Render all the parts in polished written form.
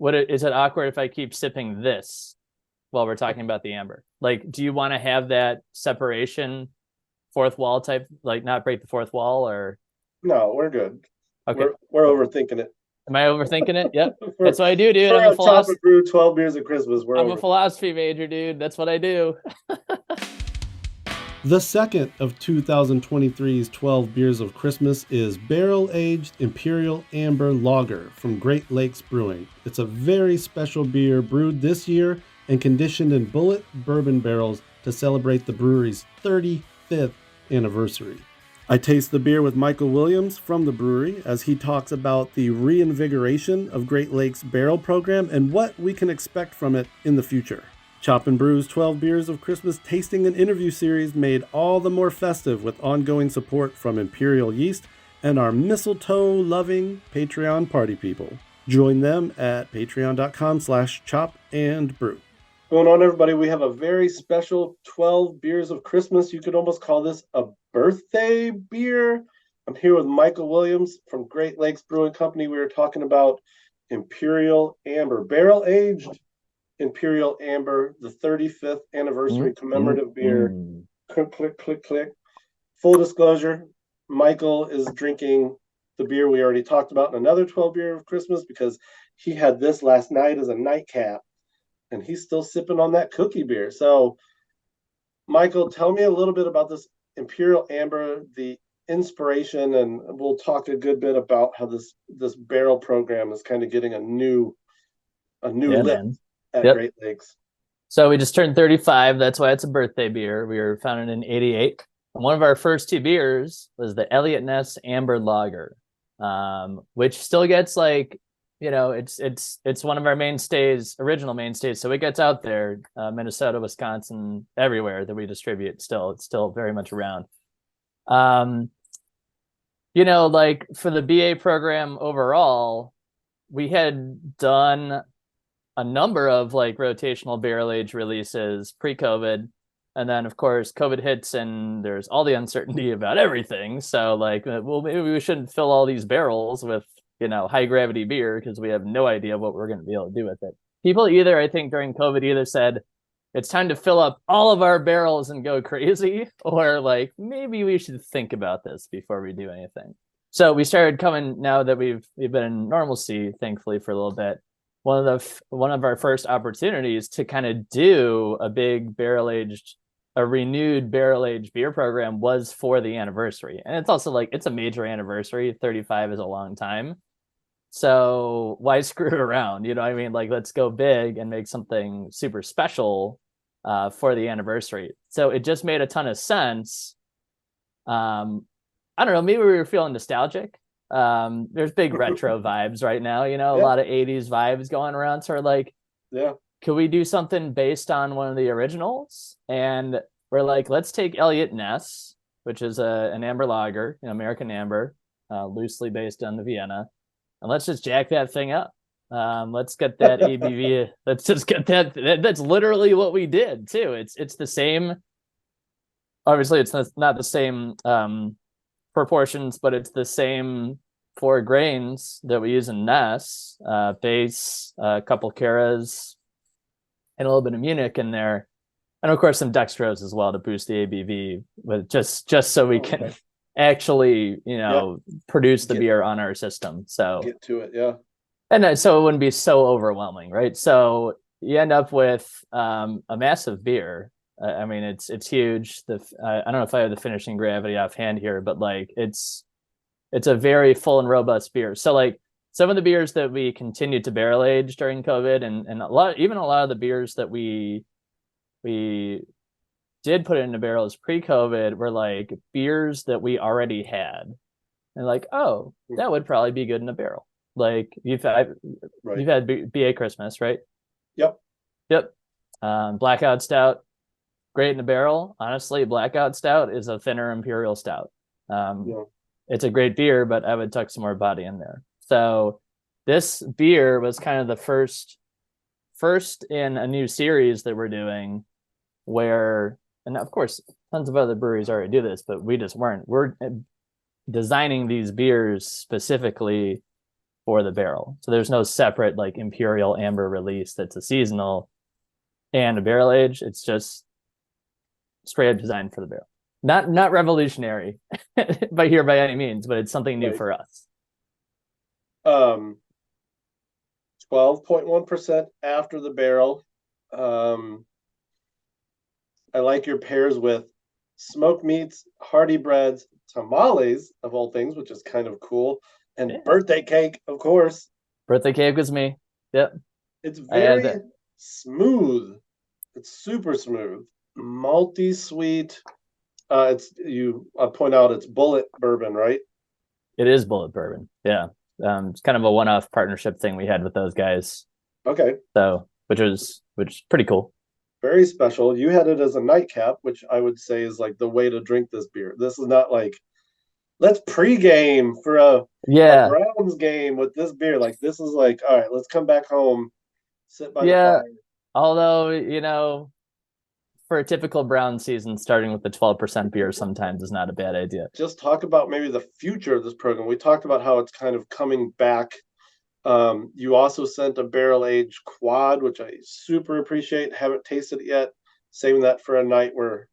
is it awkward if I keep sipping this while we're talking about the amber? Like, do you want to have that separation, fourth wall type, like not break the fourth wall or? No, we're good. Okay, We're cool. overthinking it. Am I overthinking it? Yep. For That's what I do, dude. for a Chop and Brew 12 beers of Christmas, we're I'm a over. philosophy major, dude. That's what I do. The second of 2023's 12 Beers of Christmas is barrel-aged Imperial Amber Lager from Great Lakes Brewing. It's a very special beer brewed this year and conditioned in Bulleit Bourbon barrels to celebrate the brewery's 35th anniversary. I taste the beer with Michael Williams from the brewery as he talks about the reinvigoration of Great Lakes barrel program and what we can expect from it in the future. Chop and Brew's 12 Beers of Christmas tasting and interview series made all the more festive with ongoing support from Imperial Yeast and our mistletoe-loving Patreon party people. Join them at patreon.com/chopandbrew. Going on, everybody, we have a very special 12 Beers of Christmas. You could almost call this a birthday beer. I'm here with Michael Williams from Great Lakes Brewing Company. We were talking about Imperial Amber, barrel-aged Imperial Amber, the 35th anniversary commemorative beer. Click, click, click, click. Full disclosure, Michael is drinking the beer we already talked about in another 12 Beer of Christmas because he had this last night as a nightcap, and he's still sipping on that cookie beer. So, Michael, tell me a little bit about this Imperial Amber, the inspiration, and we'll talk a good bit about how this barrel program is kind of getting a new lift at Yep. Great Lakes. So we just turned 35. That's why it's a birthday beer. We were founded in '88. And one of our first two beers was the Elliott Ness Amber Lager, which still gets like, it's one of our mainstays, original mainstays. So it gets out there, Minnesota, Wisconsin, everywhere that we distribute. It's still very much around. Like for the BA program overall, we had done a number of like rotational barrel age releases pre-COVID. And then of course COVID hits and there's all the uncertainty about everything. So like, well, maybe we shouldn't fill all these barrels with, high gravity beer because we have no idea what we're going to be able to do with it. People either, I think during COVID either said, it's time to fill up all of our barrels and go crazy, or like, maybe we should think about this before we do anything. So we started coming, now that we've been in normalcy, thankfully, for a little bit. One of our first opportunities to kind of do a renewed barrel aged beer program was for the anniversary. And it's also like, it's a major anniversary. 35 is a long time. So why screw around? You know what I mean? Like, let's go big and make something super special for the anniversary. So it just made a ton of sense. I don't know, maybe we were feeling nostalgic. There's big retro vibes right now, a lot of 80s vibes going around. So we're like, could we do something based on one of the originals? And we're like, let's take Elliott Ness, which is an amber lager, American amber, loosely based on the Vienna, and let's just jack that thing up. Let's get that ABV. Let's just get that. That's literally what we did too. It's the same. Obviously, it's not the same proportions, but it's the same 4 grains that we use in Ness, base, a couple Caras, and a little bit of Munich in there, and of course some dextrose as well to boost the ABV, but just so we can actually produce the beer on our system. So get to it, and so it wouldn't be so overwhelming, right? So you end up with a massive beer. I mean, it's huge. I don't know if I have the finishing gravity offhand here, but like it's a very full and robust beer. So like some of the beers that we continued to barrel age during COVID, and a lot of the beers that we did put into barrels pre-COVID were like beers that we already had, and like, oh, that would probably be good in a barrel. Like you've had BA Christmas, right? Yep. Blackout Stout, great in a barrel. Honestly, Blackout Stout is a thinner imperial stout. It's a great beer, but I would tuck some more body in there. So this beer was kind of the first in a new series that we're doing where, and of course, tons of other breweries already do this, but we just weren't. We're designing these beers specifically for the barrel. So there's no separate like Imperial Amber release that's a seasonal and a barrel age. It's just straight up designed for the barrel. Not revolutionary by any means, but it's something new for us. 12.1% after the barrel. I like your pairs with smoked meats, hearty breads, tamales of all things, which is kind of cool, and birthday cake, of course. Birthday cake was me. Yep. It's very smooth. It's super smooth, malty, sweet. I point out it's Bulleit Bourbon, right? It is Bulleit Bourbon. Yeah. It's kind of a one-off partnership thing we had with those guys. Okay. So, which is pretty cool. Very special. You had it as a nightcap, which I would say is like the way to drink this beer. This is not like, let's pregame for a Browns game with this beer. Like, this is like, all right, let's come back home, sit by the fire. Although, you know, for a typical Brown season, starting with the 12% beer sometimes is not a bad idea. Just talk about maybe the future of this program. We talked about how it's kind of coming back. You also sent a barrel aged quad, which I super appreciate. Haven't tasted it yet. Saving that for a night where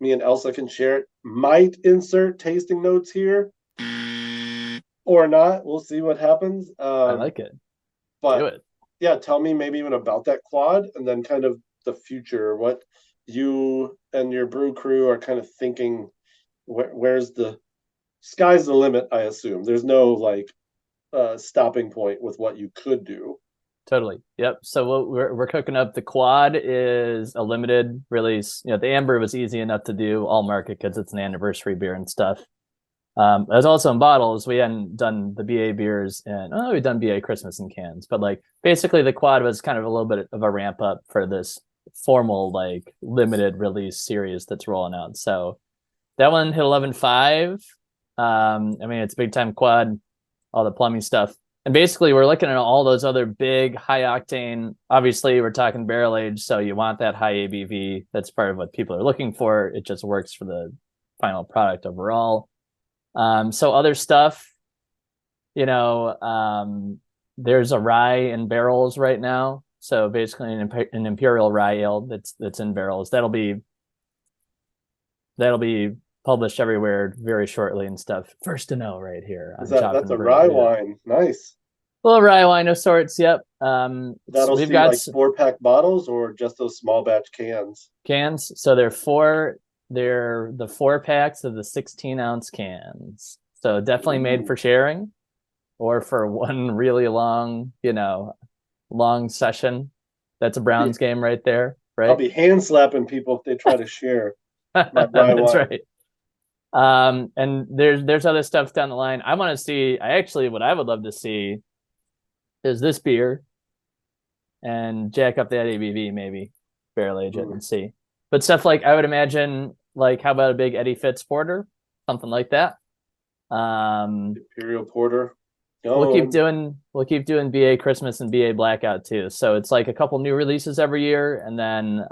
me and Elsa can share it. Might insert tasting notes here or not. We'll see what happens. I like it. But do it. Yeah, tell me maybe even about that quad and then kind of the future, what you and your brew crew are kind of thinking. Where's the sky's the limit, I assume. There's no like stopping point with what you could do. Totally. Yep. So what we're cooking up, the quad is a limited release. You know, the amber was easy enough to do all market because it's an anniversary beer and stuff. There's also in bottles. We hadn't done the BA beers and we've done BA Christmas in cans, but like basically the quad was kind of a little bit of a ramp up for this formal like limited release series that's rolling out. So that one hit 11.5. I mean, it's big time quad, all the plumbing stuff. And basically we're looking at all those other big high octane, obviously we're talking barrel age. So you want that high ABV. That's part of what people are looking for. It just works for the final product overall. So other stuff, you know, there's a rye in barrels right now. So basically an imperial rye ale that's in barrels. That'll be published everywhere very shortly and stuff. First to know right here. That's a rye wine. Nice. A little rye wine of sorts. Yep. That'll we've got like 4-pack bottles or just those small batch cans? Cans. So they're the 4-packs of the 16-ounce cans. So definitely made for sharing or for one really long, you know, long session. That's a Browns game right there. Right. I'll be hand slapping people if they try to share. That's right. And there's other stuff down the line. I want to see. What I would love to see is this beer and jack up that ABV, maybe barrel age it and see. But stuff like I would imagine, like how about a big Eddie Fitz porter, something like that. Imperial porter. We'll keep doing BA Christmas and BA Blackout too. So it's like a couple new releases every year, and then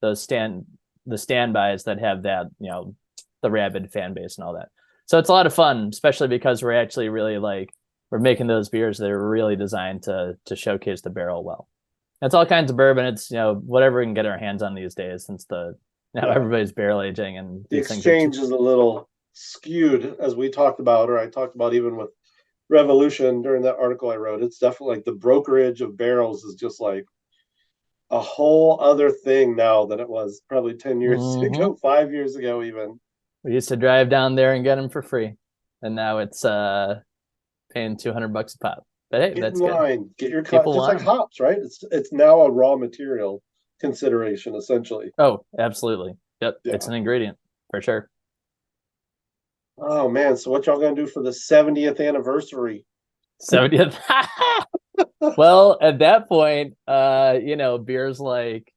the standbys that have that, you know, the rabid fan base and all that. So it's a lot of fun, especially because we're actually really we're making those beers that are really designed to showcase the barrel well. It's all kinds of bourbon. It's, you know, whatever we can get our hands on these days, since everybody's barrel aging and the exchange is a little skewed, as we talked about, or I talked about even with Revolution during that article I wrote. It's definitely like the brokerage of barrels is just like a whole other thing now than it was probably 10 years ago, 5 years ago even. We used to drive down there and get them for free, and now it's paying $200 a pop. But hey, that's good. Get your just like hops, right? It's now a raw material consideration essentially. Oh, absolutely. Yep, yeah. It's an ingredient for sure. Oh man, so what y'all gonna do for the 70th anniversary? 70th. Well, at that point, you know, beers like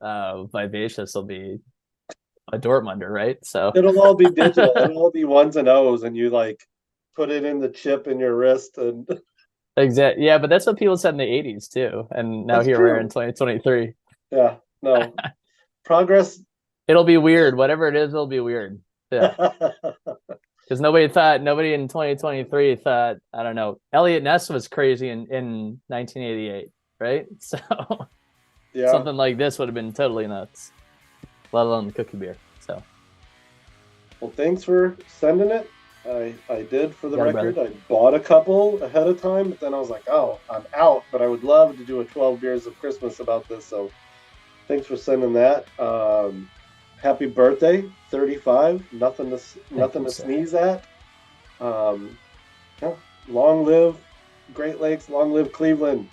Vivacious will be a Dortmunder, right? So it'll all be digital. It'll all be ones and O's, and you like put it in the chip in your wrist and exactly. Yeah, but that's what people said in the 80s too. And now here we are in 2023. Yeah, no. Progress. It'll be weird. Whatever it is, it'll be weird. Yeah. Because nobody in 2023 thought, I don't know, Elliot Ness was crazy in 1988, right? So Yeah. something like this would have been totally nuts, let alone the cookie beer. So, well, thanks for sending it. I did, for the Yeah, record. brother. I bought a couple ahead of time, but then I was like, oh, I'm out. But I would love to do a 12 beers of Christmas about this. So thanks for sending that. Happy birthday, 35. Nothing to sir. sneeze at. Yeah, long live Great Lakes, long live Cleveland.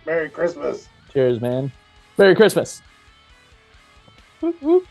Merry Christmas. Cheers, man. Merry Christmas. Whoop, whoop.